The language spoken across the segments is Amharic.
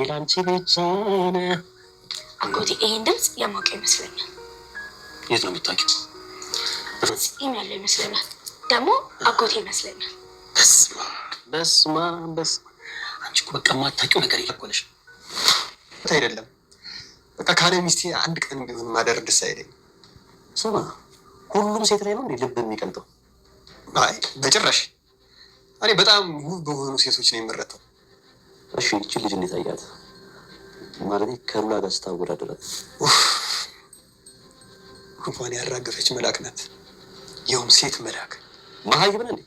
ላንቺ ብቻ ነው አጎቴ። ይሄን ድምፅ የማውቀው ይመስለኛል። የት ነው የምታውቂው? ጺም ያለው ይመስለኛል። ደግሞ አጎቴ ይመስለኛል። በስማ አንቺ እኮ በቃ የማታውቂው ነገር እየኮነሽ አይደለም። በቃ ካለ ሚስቴ አንድ ቀን ቢሆን ማደር ደስ አይለኝም። ስማ፣ ሁሉም ሴት ላይ ነው እንዴ ልብ የሚቀልጠው? አይ በጭራሽ። እኔ በጣም ውብ በሆኑ ሴቶች ነው የምረጠው። እሺ ይቺ ልጅ እንዴት አያት? ማለት ከሉላ ጋር ስታወዳደራት እንኳን ያራገፈች መልአክ ናት። ይኸውም ሴት መልአክ። መሀይብ ነህ እንዴ?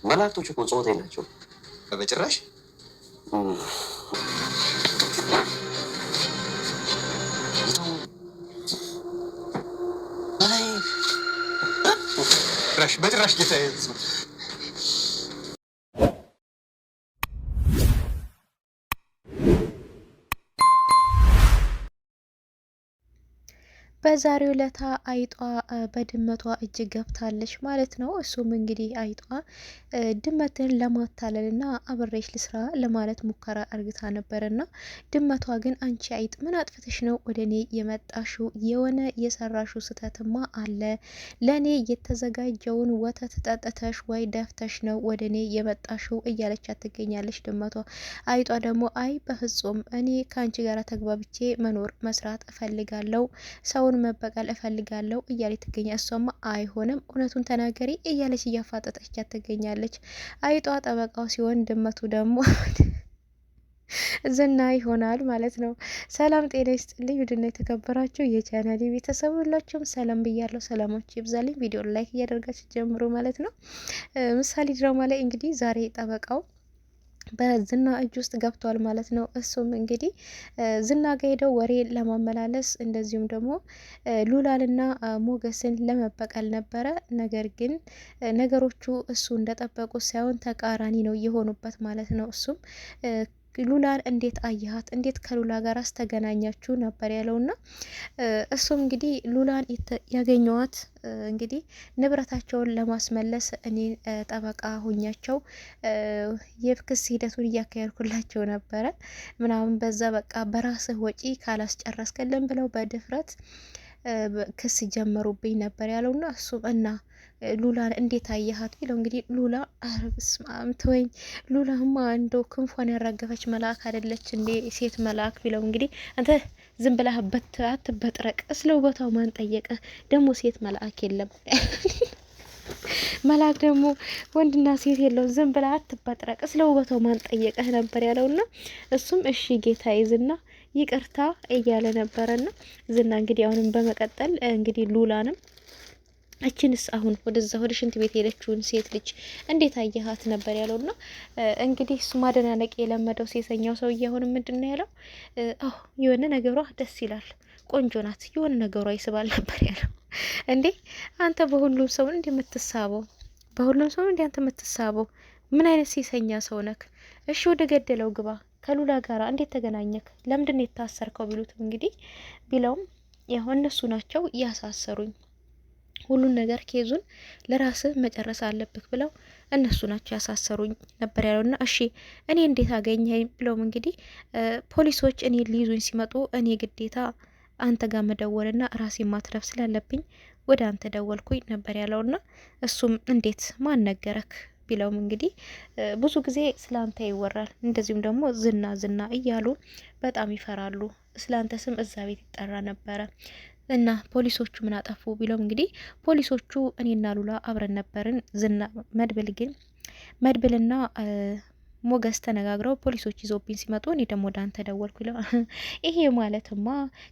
መላእክቶች እኮ ጾታ የላቸውም በጭራሽ። በጭራሽ ጌታ በዛሬው ለታ አይጧ በድመቷ እጅ ገብታለች ማለት ነው። እሱም እንግዲህ አይጧ ድመትን ለማታለልና አብሬሽ ልስራ ለማለት ሙከራ አርግታ ነበርና ድመቷ ግን አንቺ አይጥ ምን አጥፍተሽ ነው ወደ እኔ የመጣሽው? የሆነ የሰራሽው ስተትማ አለ። ለእኔ የተዘጋጀውን ወተት ጠጥተሽ ወይ ደፍተሽ ነው ወደ እኔ የመጣሽው እያለቻት ትገኛለች ድመቷ። አይጧ ደግሞ አይ በፍጹም እኔ ከአንቺ ጋር ተግባብቼ መኖር መስራት እፈልጋለሁ ሰው መበቀል እፈልጋለሁ እያለች ትገኛለች። እሷማ አይሆንም እውነቱን ተናገሪ እያለች እያፋጠጠቻት ትገኛለች። አይጧ ጠበቃው ሲሆን ድመቱ ደግሞ ዝና ይሆናል ማለት ነው። ሰላም ጤና ይስጥልኝ ውድና የተከበራችሁ የቻናሌ ቤተሰብ ሁላችሁም ሰላም ብያለሁ። ሰላማችሁ ይብዛልኝ። ቪዲዮ ላይክ እያደረጋችሁ ጀምሮ ማለት ነው። ምሳሌ ድራማ ላይ እንግዲህ ዛሬ ጠበቃው በዝና እጅ ውስጥ ገብቷል ማለት ነው። እሱም እንግዲህ ዝና ጋ ሄደው ወሬ ለማመላለስ እንደዚሁም ደግሞ ሉላልና ሞገስን ለመበቀል ነበረ። ነገር ግን ነገሮቹ እሱ እንደጠበቁት ሳይሆን ተቃራኒ ነው የሆኑበት ማለት ነው። እሱም ሉላን እንዴት አያሃት? እንዴት ከሉላ ጋር አስተገናኛችሁ ነበር ያለውና እሱም እንግዲህ ሉላን ያገኘዋት እንግዲህ ንብረታቸውን ለማስመለስ እኔ ጠበቃ ሁኛቸው የክስ ሂደቱን እያካሄድኩላቸው ነበረ ምናምን በዛ በቃ በራስህ ወጪ ካላስጨረስክልን ብለው በድፍረት ክስ ጀመሩብኝ ነበር ያለውና እሱም እና ሉላን እንዴት አየሃት ቢለው እንግዲህ ሉላ አርብስማም ተወኝ ሉላማ እንደው ክንፏን ያራገፈች መልአክ አይደለች እንዴ ሴት መልአክ ቢለው እንግዲህ አንተ ዝም ብለህ አትበጥረቅ ስለ ውበቷ ማን ጠየቀ ደግሞ ሴት መልአክ የለም መልአክ ደግሞ ወንድና ሴት የለው ዝም ብለህ አትበጥረቅ ስለ ውበቷ ማን ጠየቀህ ነበር ያለውና እሱም እሺ ጌታዬ ዝና ይቅርታ እያለ ነበረና ዝና እንግዲህ አሁንም በመቀጠል እንግዲህ ሉላንም እችንስ አሁን ወደዛ ወደ ሽንት ቤት ሄደችውን ሴት ልጅ እንዴት አየሃት ነበር ያለውና እንግዲህ እሱ ማደናነቅ የለመደው ሴሰኛው ሰውዬ አሁን ምንድነው ያለው? አዎ የሆነ ነገሯ ደስ ይላል፣ ቆንጆ ናት፣ የሆነ ነገሯ ይስባል ነበር ያለው። እንዴ አንተ በሁሉም ሰው እንዴ የምትሳበው? በሁሉም ሰው እንዴ አንተ የምትሳበው? ምን አይነት ሴሰኛ ሰው ነክ? እሺ ወደ ገደለው ግባ። ከሉላ ጋራ እንዴት ተገናኘክ? ለምንድነው የታሰርከው? ቢሉትም እንግዲህ ቢለውም ያው እነሱ ናቸው ያሳሰሩኝ ሁሉን ነገር ኬዙን ለራስህ መጨረስ አለብህ ብለው እነሱ ናቸው ያሳሰሩኝ ነበር ያለውና እሺ እኔ እንዴት አገኘኝ ብለውም እንግዲህ ፖሊሶች እኔ ሊይዙኝ ሲመጡ እኔ ግዴታ አንተ ጋር መደወልና ራሴን ማትረፍ ስላለብኝ ወደ አንተ ደወልኩኝ ነበር ያለውና እሱም እንዴት ማን ነገረክ ቢለውም እንግዲህ ብዙ ጊዜ ስላንተ ይወራል እንደዚሁም ደግሞ ዝና እያሉ በጣም ይፈራሉ ስላንተ ስም እዛ ቤት ይጠራ ነበረ እና ፖሊሶቹ ምን አጠፉ ቢለውም እንግዲህ ፖሊሶቹ እኔና ሉላ አብረን ነበርን ዝና መድብልና ሞገስ ተነጋግረው ፖሊሶች ይዞብኝ ሲመጡ እኔ ደግሞ ወደ አንተ ደወልኩ ይለው ይሄ ማለትማ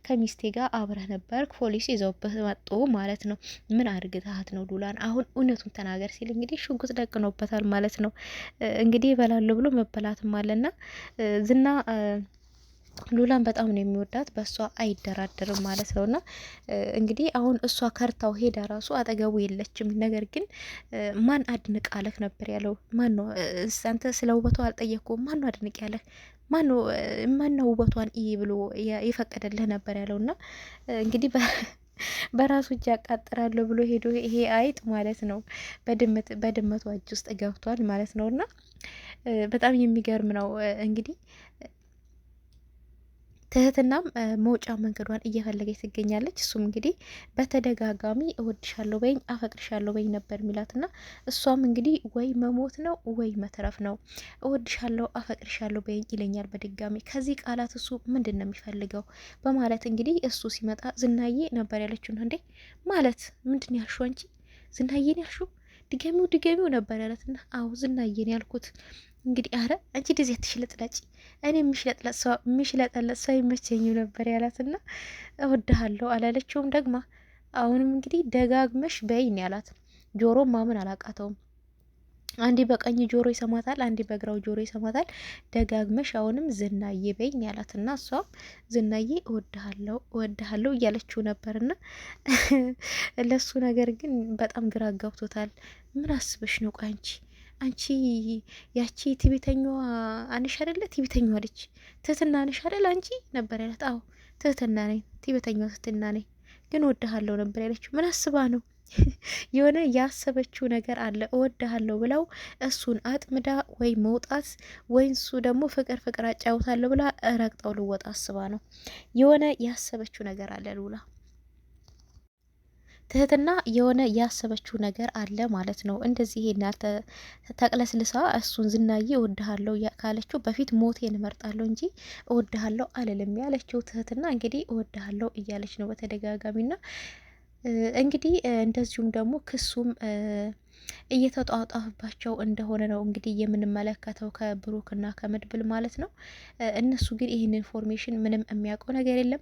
ከሚስቴ ጋር አብረህ ነበር ፖሊስ ይዘውብህ መጡ ማለት ነው ምን አድርግታት ነው ሉላን አሁን እውነቱን ተናገር ሲል እንግዲህ ሽጉጥ ደቅኖበታል ማለት ነው እንግዲህ ይበላሉ ብሎ መበላትም አለና ዝና ሉላን በጣም ነው የሚወዳት በእሷ አይደራደርም ማለት ነውና እንግዲህ አሁን እሷ ከርታው ሄዳ ራሱ አጠገቡ የለችም ነገር ግን ማን አድንቅ አለክ ነበር ያለው ማን ነው አንተ ስለ ውበቷ አልጠየቅኩም ማን ነው አድንቅ ያለክ ማን ነው ውበቷን ይሄ ብሎ ይፈቀደልህ ነበር ያለውና እንግዲህ በራሱ እጅ ያቃጥራለሁ ብሎ ሄዶ ይሄ አይጥ ማለት ነው በድመቷ እጅ ውስጥ ገብቷል ማለት ነውና በጣም የሚገርም ነው እንግዲህ ትህትናም መውጫ መንገዷን እየፈለገች ትገኛለች። እሱም እንግዲህ በተደጋጋሚ እወድሻለሁ በይኝ አፈቅርሻለሁ በይኝ ነበር የሚላትና እሷም እንግዲህ ወይ መሞት ነው ወይ መትረፍ ነው፣ እወድሻለሁ አፈቅርሻለሁ በይኝ ይለኛል በድጋሚ። ከዚህ ቃላት እሱ ምንድን ነው የሚፈልገው በማለት እንግዲህ እሱ ሲመጣ ዝናዬ ነበር ያለችው ነው እንዴ ማለት ምንድን ያልሽው አንቺ ዝናዬን ያልሽው ድገሚው ነበር ያለትና አዎ ዝናዬን ያልኩት እንግዲህ አረ አንቺ እንደዚህ አትሽለጥለጪ፣ እኔ የሚሽለጠለጥ ሰው ይመቸኝም ነበር ያላትና እወድሃለሁ አላለችውም ደግማ። አሁንም እንግዲህ ደጋግመሽ በይን ያላት። ጆሮ ማመን አላቃተውም። አንዴ በቀኝ ጆሮ ይሰማታል፣ አንዴ በግራው ጆሮ ይሰማታል። ደጋግመሽ አሁንም ዝናዬ በይኝ ያላትና እሷም ዝናዬ እወድሃለሁ እያለችው ነበርና ለሱ ነገር ግን በጣም ግራ ጋብቶታል። ምን አስበሽ ነው ቆይ አንቺ ያቺ ትዕቢተኛዋ አንሽ አይደለ? ትዕቢተኛዋ ልጅ ትህትና አንሽ አይደል? አንቺ ነበር ያላት። አዎ ትህትና ነኝ፣ ትዕቢተኛዋ ትህትና ነኝ፣ ግን እወድሃለሁ ነበር ያለችው። ምን አስባ ነው? የሆነ ያሰበችው ነገር አለ። እወድሃለሁ ብለው እሱን አጥምዳ ወይ መውጣት ወይ እሱ ደግሞ ፍቅር አጫውታለሁ ብላ ረግጠው ልወጣ አስባ ነው። የሆነ ያሰበችው ነገር አለ ሉላ ትህትና የሆነ ያሰበችው ነገር አለ ማለት ነው። እንደዚህ ይሄን ተቅለስልሳ እሱን ዝናዬ እወድሃለሁ ካለችው በፊት ሞቴን እመርጣለሁ እንጂ እወድሃለሁ አልልም ያለችው ትህትና እንግዲህ እወድሃለሁ እያለች ነው በተደጋጋሚና እንግዲህ እንደዚሁም ደግሞ ክሱም እየተጧጧፈባቸው እንደሆነ ነው እንግዲህ የምንመለከተው ከብሩክና ከመድብል ማለት ነው። እነሱ ግን ይህን ኢንፎርሜሽን ምንም የሚያውቀው ነገር የለም።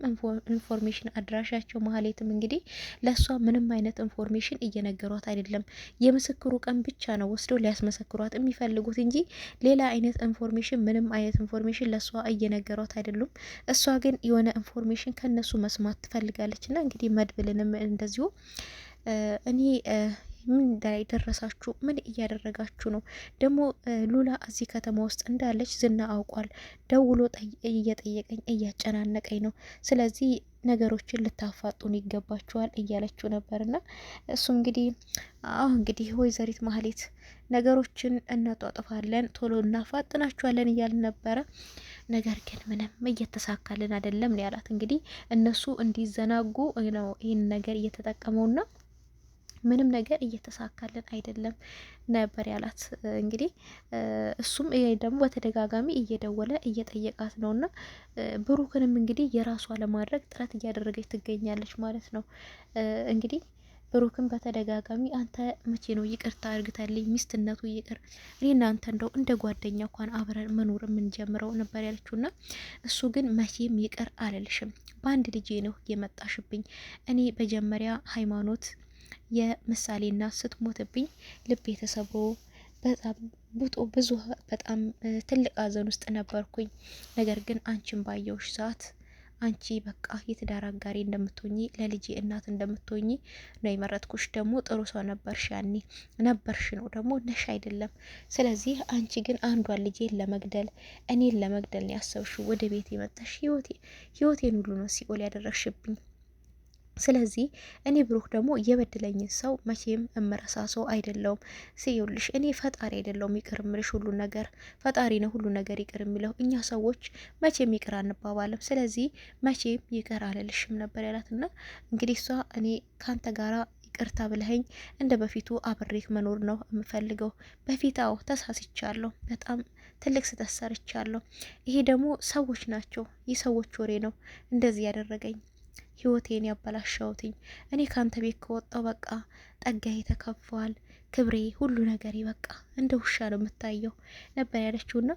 ኢንፎርሜሽን አድራሻቸው ማህሌትም እንግዲህ ለእሷ ምንም አይነት ኢንፎርሜሽን እየነገሯት አይደለም። የምስክሩ ቀን ብቻ ነው ወስደው ሊያስመሰክሯት የሚፈልጉት እንጂ ሌላ አይነት ኢንፎርሜሽን ምንም አይነት ኢንፎርሜሽን ለእሷ እየነገሯት አይደሉም። እሷ ግን የሆነ ኢንፎርሜሽን ከነሱ መስማት ትፈልጋለች እና እንግዲህ መድብልንም እንደዚሁ እኔ ምን ላይ ደረሳችሁ? ምን እያደረጋችሁ ነው? ደግሞ ሉላ እዚህ ከተማ ውስጥ እንዳለች ዝና አውቋል። ደውሎ እየጠየቀኝ እያጨናነቀኝ ነው። ስለዚህ ነገሮችን ልታፋጡን ይገባችኋል እያለችው ነበርና እሱ እንግዲህ እንግዲህ ወይዘሪት ማህሌት ነገሮችን እናጧጥፋለን፣ ቶሎ እናፋጥናችኋለን እያልን ነበረ። ነገር ግን ምንም እየተሳካልን አይደለም ነው ያላት። እንግዲህ እነሱ እንዲዘናጉ ነው ይህን ነገር እየተጠቀመውና ምንም ነገር እየተሳካልን አይደለም ነበር ያላት። እንግዲህ እሱም ደግሞ በተደጋጋሚ እየደወለ እየጠየቃት ነውና ብሩክንም እንግዲህ የራሷ ለማድረግ ጥረት እያደረገች ትገኛለች ማለት ነው። እንግዲህ ብሩክን በተደጋጋሚ አንተ መቼ ነው ይቅርታ እርግተልኝ ሚስትነቱ ይቅር፣ እኔ እናንተ እንደው እንደ ጓደኛ እንኳን አብረን መኖር የምንጀምረው ነበር ያለችውና እሱ ግን መቼም ይቅር አልልሽም፣ በአንድ ልጄ ነው የመጣሽብኝ። እኔ መጀመሪያ ሃይማኖት የምሳሌና ስትሞትብኝ ልብ የተሰብሮ በጣም ብዙ በጣም ትልቅ ሐዘን ውስጥ ነበርኩኝ። ነገር ግን አንቺን ባየውሽ ሰዓት አንቺ በቃ የትዳር አጋሪ እንደምትሆኚ ለልጄ እናት እንደምትሆኚ ነው የመረጥኩሽ። ደግሞ ጥሩ ሰው ነበርሽ፣ ያኔ ነበርሽ ነው ደግሞ ነሽ አይደለም። ስለዚህ አንቺ ግን አንዷን ልጄን ለመግደል እኔን ለመግደል ነው ያሰብሽው። ወደ ቤት የመጣሽ ህይወቴን ሁሉ ነው ሲኦል ያደረግሽብኝ። ስለዚህ እኔ ብሩክ ደግሞ የበደለኝን ሰው መቼም እምረሳ ሰው አይደለውም። ሲዩልሽ እኔ ፈጣሪ አይደለውም ይቅር እምልሽ፣ ሁሉ ነገር ፈጣሪ ነው ሁሉ ነገር ይቅር የሚለው። እኛ ሰዎች መቼም ይቅር አንባባልም። ስለዚህ መቼም ይቅር አልልሽም ነበር ያላትና እንግዲህ እሷ እኔ ካንተ ጋራ ይቅርታ ብለኸኝ እንደ በፊቱ አብሬክ መኖር ነው የምፈልገው። በፊት አዎ ተሳስቻለሁ፣ በጣም ትልቅ ስህተት ሰርቻለሁ። ይሄ ደግሞ ሰዎች ናቸው፣ የሰዎች ወሬ ነው እንደዚህ ያደረገኝ ህይወቴን ያበላሻውትኝ። እኔ ካንተ ቤት ከወጣው በቃ ጠጋዬ ተከፏል፣ ክብሬ ሁሉ ነገር በቃ እንደ ውሻ ነው የምታየው ነበር ያለችውና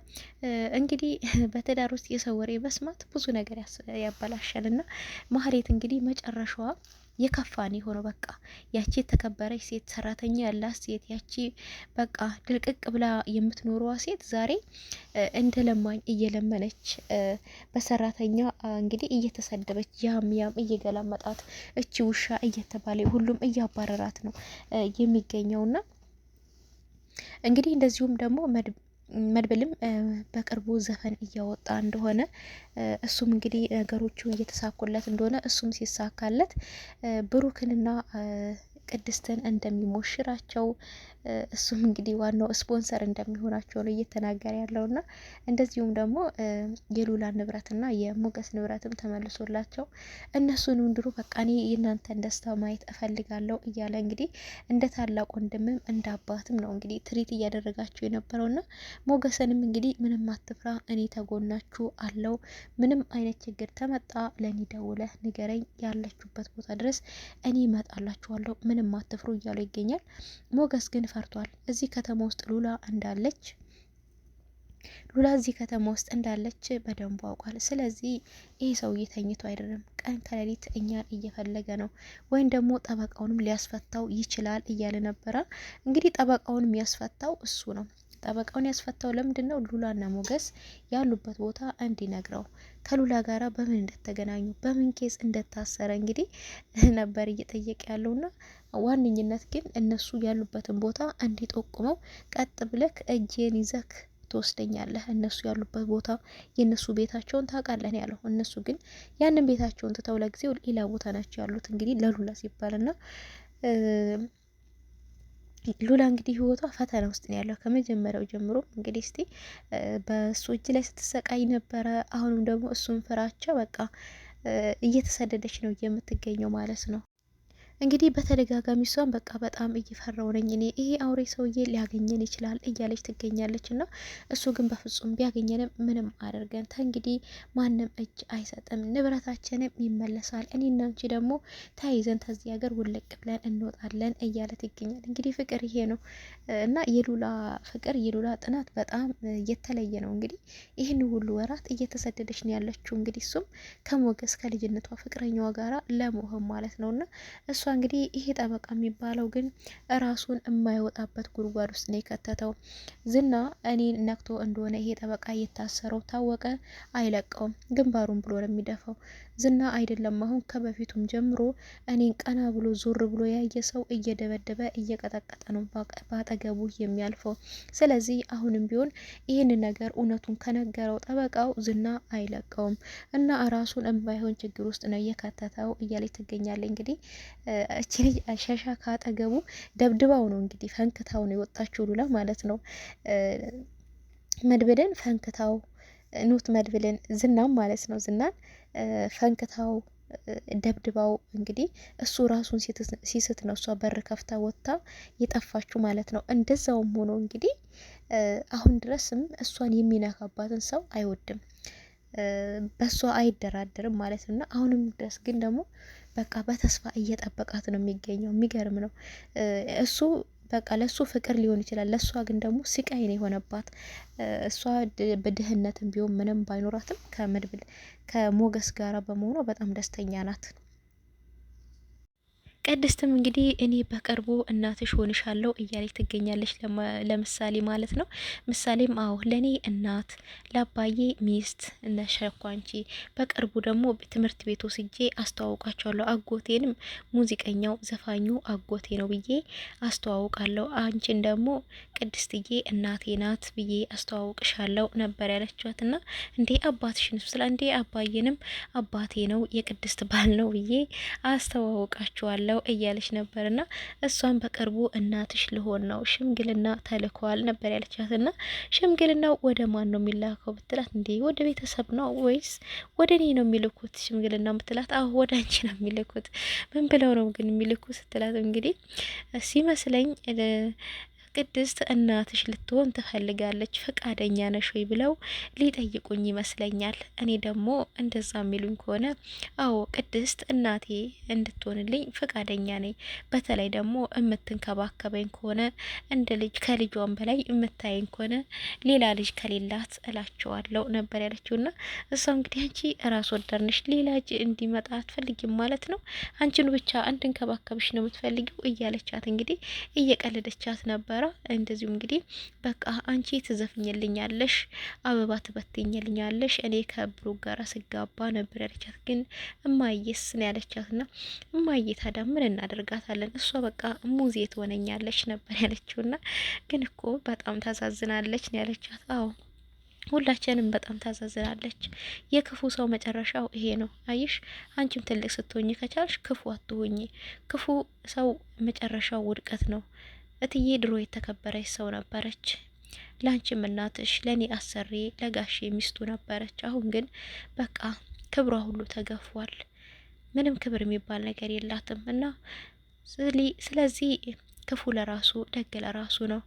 እንግዲህ በትዳር ውስጥ የሰው ወሬ መስማት ብዙ ነገር ያበላሻልና ማህሌት እንግዲህ መጨረሻዋ የከፋን የሆነው በቃ ያቺ የተከበረች ሴት ሰራተኛ ያላት ሴት ያቺ በቃ ድልቅቅ ብላ የምትኖረዋ ሴት ዛሬ እንደ ለማኝ እየለመነች በሰራተኛ እንግዲህ እየተሰደበች ያም እየገላመጣት እቺ ውሻ እየተባለ ሁሉም እያባረራት ነው የሚገኘውና እንግዲህ እንደዚሁም ደግሞ መድብልም በቅርቡ ዘፈን እያወጣ እንደሆነ እሱም እንግዲህ ነገሮቹ እየተሳኩለት እንደሆነ እሱም ሲሳካለት ብሩክንና ቅድስትን እንደሚሞሽራቸው እሱም እንግዲህ ዋናው ስፖንሰር እንደሚሆናቸው ነው እየተናገረ ያለውና እንደዚሁም ደግሞ የሉላ ንብረትና የሞገስ ንብረትም ተመልሶላቸው እነሱንም ድሮ በቃ እኔ የእናንተን ደስታ ማየት እፈልጋለሁ እያለ እንግዲህ እንደ ታላቅ ወንድምም እንደ አባትም ነው እንግዲህ ትሪት እያደረጋቸው የነበረውና ሞገስንም እንግዲህ ምንም አትፍራ፣ እኔ ተጎናችሁ አለው፣ ምንም አይነት ችግር ተመጣ ለእኔ ደውለህ ንገረኝ፣ ያለችሁበት ቦታ ድረስ እኔ እመጣላችኋለሁ፣ ምንም አትፍሩ እያለው ይገኛል። ሞገስ ግን ፈርቷል። እዚህ ከተማ ውስጥ ሉላ እንዳለች እዚህ ከተማ ውስጥ እንዳለች በደንቡ አውቋል። ስለዚህ ይህ ሰውዬ ተኝቶ አይደለም፣ ቀን ከሌሊት እኛን እየፈለገ ነው፣ ወይም ደግሞ ጠበቃውንም ሊያስፈታው ይችላል እያለ ነበረ። እንግዲህ ጠበቃውንም ያስፈታው እሱ ነው። ጠበቃውን ያስፈታው ለምንድን ነው? ሉላና ሞገስ ያሉበት ቦታ እንዲነግረው፣ ከሉላ ጋራ በምን እንደተገናኙ፣ በምን ኬስ እንደታሰረ እንግዲህ ነበር እየጠየቀ ያለውና ዋነኝነት ግን እነሱ ያሉበትን ቦታ እንዲጠቁመው፣ ቀጥ ብለክ እጄን ይዘክ ትወስደኛለህ፣ እነሱ ያሉበት ቦታ የእነሱ ቤታቸውን ታውቃለህ ያለው። እነሱ ግን ያንን ቤታቸውን ትተው ለጊዜው ሌላ ቦታ ናቸው ያሉት እንግዲህ ለሉላ ሲባልና ሉላ እንግዲህ ህይወቷ ፈተና ውስጥ ነው ያለው ከመጀመሪያው ጀምሮ። እንግዲህ እስቲ በእሱ እጅ ላይ ስትሰቃይ ነበረ። አሁንም ደግሞ እሱን ፍራቻ በቃ እየተሰደደች ነው የምትገኘው ማለት ነው። እንግዲህ በተደጋጋሚ እሷን በቃ በጣም እየፈራው ነኝ እኔ፣ ይሄ አውሬ ሰውዬ ሊያገኘን ይችላል እያለች ትገኛለች። እና እሱ ግን በፍጹም ቢያገኘንም ምንም አድርገን ተንግዲህ ማንም እጅ አይሰጥም፣ ንብረታችንም ይመለሳል፣ እኔና አንቺ ደግሞ ተያይዘን ከዚህ ሀገር ውልቅ ብለን እንወጣለን እያለት ይገኛል። እንግዲህ ፍቅር ይሄ ነው እና የሉላ ፍቅር የሉላ ጥናት በጣም የተለየ ነው። እንግዲህ ይህን ሁሉ ወራት እየተሰደደች ነው ያለችው። እንግዲህ እሱም ከሞገስ ከልጅነቷ ፍቅረኛዋ ጋራ ለመሆን ማለት ነው እና እሷ እንግዲህ ይሄ ጠበቃ የሚባለው ግን ራሱን የማይወጣበት ጉድጓድ ውስጥ ነው የከተተው። ዝና እኔን ነክቶ እንደሆነ ይሄ ጠበቃ እየታሰረው ታወቀ፣ አይለቀውም፣ ግንባሩን ብሎ ነው የሚደፋው። ዝና አይደለም አሁን ከበፊቱም ጀምሮ እኔን ቀና ብሎ ዞር ብሎ ያየ ሰው እየደበደበ እየቀጠቀጠ ነው በአጠገቡ የሚያልፈው። ስለዚህ አሁንም ቢሆን ይህን ነገር እውነቱን ከነገረው ጠበቃው ዝና አይለቀውም እና ራሱን የማይሆን ችግር ውስጥ ነው እየከተተው እያለች ትገኛለች። እንግዲህ እቺ ልጅ ሸሻ ካጠገቡ ደብድባው ነው እንግዲህ ፈንክታው ነው የወጣችው ሉላ ማለት ነው። መድብልን ፈንክታው ኑት መድብልን ዝናም ማለት ነው ዝናን ፈንክታው ደብድባው እንግዲህ እሱ ራሱን ሲስት ነው እሷ በር ከፍታ ወጥታ የጠፋችው ማለት ነው። እንደዛውም ሆኖ እንግዲህ አሁን ድረስም እሷን የሚነካባትን ሰው አይወድም፣ በእሷ አይደራደርም ማለት ነው። እና አሁንም ድረስ ግን ደግሞ በቃ በተስፋ እየጠበቃት ነው የሚገኘው። የሚገርም ነው እሱ በቃ ለሱ ፍቅር ሊሆን ይችላል፣ ለሷ ግን ደግሞ ስቃይ ነው የሆነባት። እሷ በድህነትም ቢሆን ምንም ባይኖራትም ከመድብል ከሞገስ ጋራ በመሆኗ በጣም ደስተኛ ናት። ቅድስትም እንግዲህ እኔ በቅርቡ እናትሽ ሆንሻለሁ እያለች ትገኛለች። ለምሳሌ ማለት ነው። ምሳሌም አዎ ለእኔ እናት ለአባዬ ሚስት እነሸኳ አንቺ በቅርቡ ደግሞ ትምህርት ቤት ወስጄ አስተዋውቃቸዋለሁ። አጎቴንም ሙዚቀኛው ዘፋኙ አጎቴ ነው ብዬ አስተዋውቃለሁ። አንቺን ደግሞ ቅድስትዬ እናቴ ናት ብዬ አስተዋውቅሻለሁ ነበር ያለችዋት። ና እንዴ አባትሽን ስላ እንዴ አባዬንም አባቴ ነው የቅድስት ባል ነው ብዬ አስተዋውቃቸዋለሁ እያለች ነበርና እሷን በቅርቡ እናትሽ ልሆን ነው ሽምግልና ተልከዋል ነበር ያለቻት። ና ሽምግልናው ወደ ማን ነው የሚላከው ብትላት፣ እንዴ ወደ ቤተሰብ ነው ወይስ ወደ እኔ ነው የሚልኩት ሽምግልና ብትላት፣ አዎ ወደ አንቺ ነው የሚልኩት። ምን ብለው ነው ግን የሚልኩት ስትላት፣ እንግዲህ ሲመስለኝ ቅድስት እናትሽ ልትሆን ትፈልጋለች፣ ፈቃደኛ ነሽ ወይ ብለው ሊጠይቁኝ ይመስለኛል። እኔ ደግሞ እንደዛ የሚሉኝ ከሆነ አዎ ቅድስት እናቴ እንድትሆንልኝ ፈቃደኛ ነኝ፣ በተለይ ደግሞ የምትንከባከበኝ ከሆነ እንደ ልጅ ከልጇን በላይ የምታየኝ ከሆነ ሌላ ልጅ ከሌላት እላቸዋለሁ ነበር ያለችውና እሷ እንግዲህ አንቺ ራስ ወዳድ ነሽ፣ ሌላ ልጅ እንዲመጣ አትፈልጊም ማለት ነው፣ አንቺን ብቻ እንድንከባከብሽ ነው የምትፈልጊው እያለቻት እንግዲህ እየቀለደቻት ነበር። እንደዚሁም እንግዲህ በቃ አንቺ ትዘፍኝልኛለሽ፣ አበባ ትበትኝልኛለሽ እኔ ከብሩ ጋር ስጋባ ነበር ያለቻት። ግን እማዬስ ነው ያለቻት። ና እማዬ ታዲያ ምን እናደርጋታለን እሷ በቃ ሙዜ ትሆነኛለች ነበር ያለችው። ና ግን እኮ በጣም ታሳዝናለች ነው ያለቻት። አዎ ሁላችንም በጣም ታሳዝናለች። የክፉ ሰው መጨረሻው ይሄ ነው። አይሽ አንቺም ትልቅ ስትሆኝ ከቻልሽ ክፉ አትሆኝ። ክፉ ሰው መጨረሻው ውድቀት ነው። እትዬ ድሮ የተከበረች ሰው ነበረች። ላንቺም እናትሽ ለኔ አሰሪ ለጋሽ ሚስቱ ነበረች። አሁን ግን በቃ ክብሯ ሁሉ ተገፏል። ምንም ክብር የሚባል ነገር የላትም እና ስለዚህ ክፉ ለራሱ ደግ ለራሱ ነው።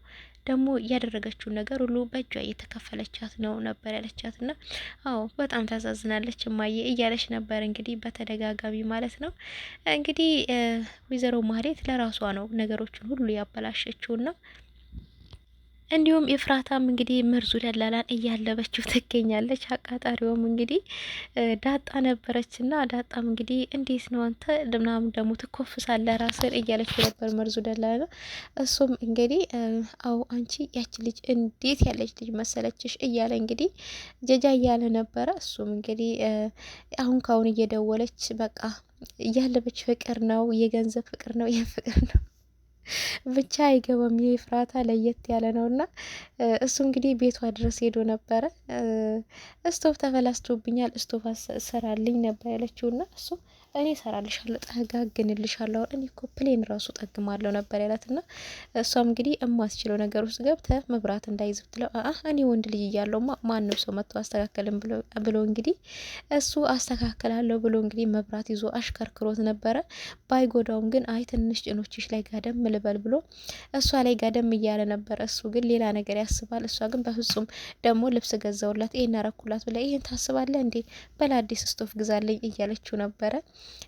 ደግሞ ያደረገችውን ነገር ሁሉ በእጇ እየተከፈለቻት ነው ነበር ያለቻት። ና አዎ በጣም ታሳዝናለች እማዬ እያለች ነበር እንግዲህ በተደጋጋሚ ማለት ነው። እንግዲህ ወይዘሮ ማህሌት ለራሷ ነው ነገሮችን ሁሉ ያበላሸችው ና እንዲሁም ኤፍራታም እንግዲህ መርዙ ደላላን እያለበችው ትገኛለች። አቃጣሪውም እንግዲህ ዳጣ ነበረችና ዳጣም እንግዲህ እንዴት ነው አንተ ምናምን ደግሞ ትኮፍሳለህ ራስን እያለች ነበር መርዙ ደላላ። እሱም እንግዲህ አው አንቺ ያች ልጅ እንዴት ያለች ልጅ መሰለችሽ እያለ እንግዲህ ጀጃ እያለ ነበረ። እሱም እንግዲህ አሁን ካሁን እየደወለች በቃ እያለበች ፍቅር ነው የገንዘብ ፍቅር ነው የፍቅር ነው ብቻ አይገባም። የኤፍራታ ለየት ያለ ነውና እሱ እንግዲህ ቤቷ ድረስ ሄዶ ነበረ። ስቶቭ ተበላሽቶብኛል ስቶቭ ሰራልኝ ነበር ያለችውና እሱ እኔ ሰራልሻለሁ ጠጋግንልሻለሁ እኔ እኮ ፕሌን ራሱ ጠግማለሁ ነበር ያላትና እሷም እንግዲህ እማስችለው ነገር ውስጥ ገብተ መብራት እንዳይዝብ ትለው እኔ ወንድ ልጅ እያለሁ ማንም ሰው መጥቶ አስተካከልም ብሎ እንግዲህ እሱ አስተካከላለሁ ብሎ እንግዲህ መብራት ይዞ አሽከርክሮት ነበረ። ባይጎዳውም ግን አይ ትንሽ ጭኖችሽ ላይ ጋደም ልበል ብሎ እሷ ላይ ጋደም እያለ ነበር። እሱ ግን ሌላ ነገር ያስባል። እሷ ግን በፍጹም ደግሞ ልብስ ገዛውላት ይሄን አረኩላት ብላ ይሄን ታስባለህ እንዴ በላዲስ ስቶፍ ግዛለኝ እያለችው ነበረ።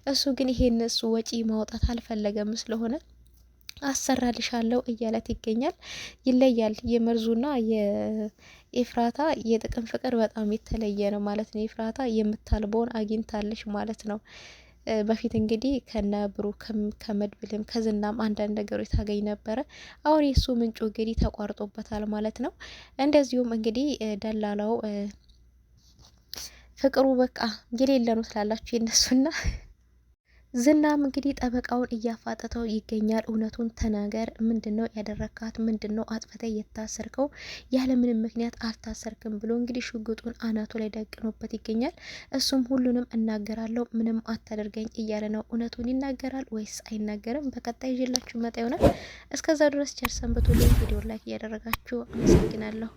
እሱ ግን ይሄን እሱ ወጪ ማውጣት አልፈለገም ስለሆነ አሰራልሻለሁ እያለት ይገኛል። ይለያል የመርዙና የኤፍራታ የጥቅም ፍቅር በጣም የተለየ ነው ማለት ነው። ኤፍራታ የምታልበውን አግኝታለች ማለት ነው። በፊት እንግዲህ ከነ ብሩክም ከመድብልም ከዝናም አንዳንድ ነገሮች ታገኝ ነበረ። አሁን የሱ ምንጩ እንግዲህ ተቋርጦበታል ማለት ነው። እንደዚሁም እንግዲህ ደላላው ፍቅሩ በቃ የሌለ ነው ስላላችሁ የነሱና ዝናም እንግዲህ ጠበቃውን እያፋጠጠው ይገኛል። እውነቱን ተናገር፣ ምንድነው ያደረካት? ምንድነው አጥፍተ የታሰርከው? ያለምንም ምክንያት አልታሰርክም ብሎ እንግዲህ ሽጉጡን አናቱ ላይ ደቅኖበት ይገኛል። እሱም ሁሉንም እናገራለሁ፣ ምንም አታደርገኝ እያለ ነው። እውነቱን ይናገራል ወይስ አይናገርም? በቀጣይ ይዤላችሁ መጣ ይሆናል። እስከዛ ድረስ ቸር ሰንብቱ። ቪዲዮ ላይክ እያደረጋችሁ አመሰግናለሁ።